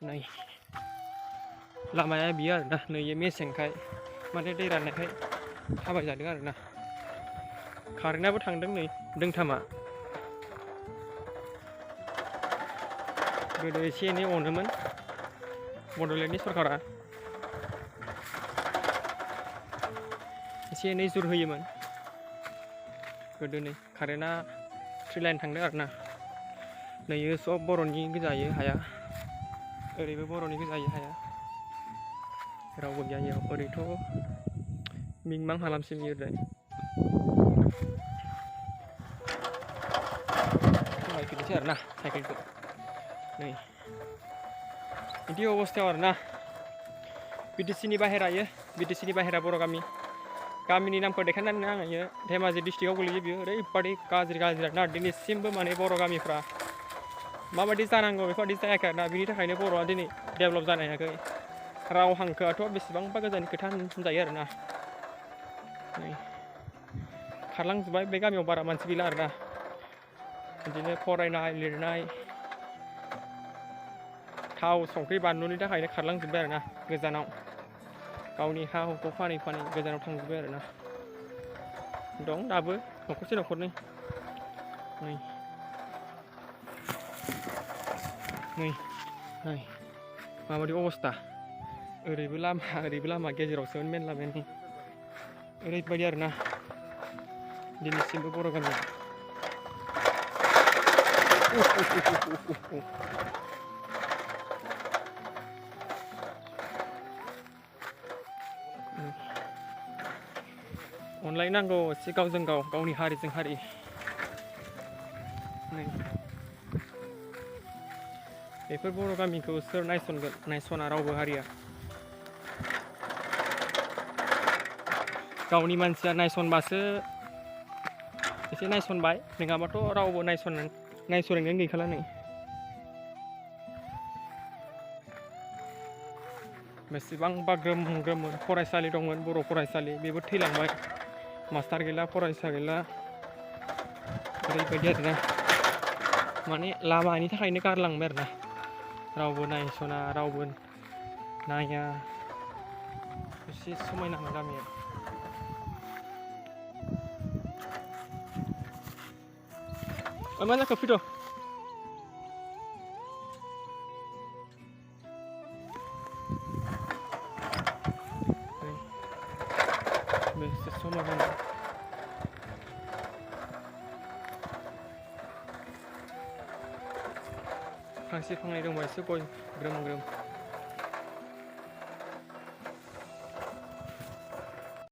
नै लामाया बियो आरोना नै मेसेंखाय माने दै राननायखाय थाबायजादों आरोना कारेन्टआबो थांदों नै दोंथामा गोदो एसे एनै अनोमोन बड'लेण्डनि सरकारा एसे एनै जुर होयोमोन गोदो नै कारेन्टआ 3 लाइन थांदों आरोना नै सब बर'नि गोजायो हाया ओरैबो बर'नि गोजायो हाया रावबो गैया इयाव ओरैथ' मिंमां हालामसिम ओरै थाबायफिननोसै आरोना साइकेलखौ नै बिदि अबस्थायाव आरोना बिटिसिनि बाहेरा बिटिसिनि बाहेरा बर' गामिनि नामखौ देखायनानै आङो धेमाजि डिस्ट्रिक्टआव गोलैयो बियो ओरैबादि गाज्रि आरोना दिनैसिमबो माने बर' गामिफ्रा माबायदि जानांगौ बेफोरबायदि जायाखै आरोना बिनि थाखायनो बर'आ दिनै डेभेलप जानो हायाखै राव हांखोआथ' बेसेबांबा गोजाननि खोथा होनजायो आरोना नै खारलांजोब्बाय बे गामियाव बारा मानसि गैला आरोना बिदिनो फरायनाय लिरनाय थाव संख्रि बानलुनि थाखायनो खारलांजोब्बाय आरोना गोजानाव गावनि हा हुखौ फानै गोजानाव थांजोब्बाय आरोना दं दाबो न'खरसे न'खरनै नै माबायदि अबस्था ओरैबो लामा गेजेरावसोमोन मेन लामायानो ओरैबायदि आरोना दिनैसिमबो बर' गामिया अनलायनांगौ एसे गावजों गाव गावनि हारिजों हारि बेफोर बर' गामिखौ सोर नायसनगोन नायसना रावबो हारिया गावनि मानसिया नायसनबासो एसे नायसनबाय नङाबाथ' रावबो नायसननायानो गैखाला नै बेसेबांबा ग्रोम फरायसालि दंमोन बर' फरायसालि बेबो थैलांबाय मास्टार गैला फरायसा गैला ओरैबायदि आरोना माने लामानि थाखायनो गारलांबाय आरोना रावबो नायसना रावबो नाया एसे समायना गामिया मा जाखो फैद' बेसे समायना फांसे फांनै दंबा एसे गय ग्रोम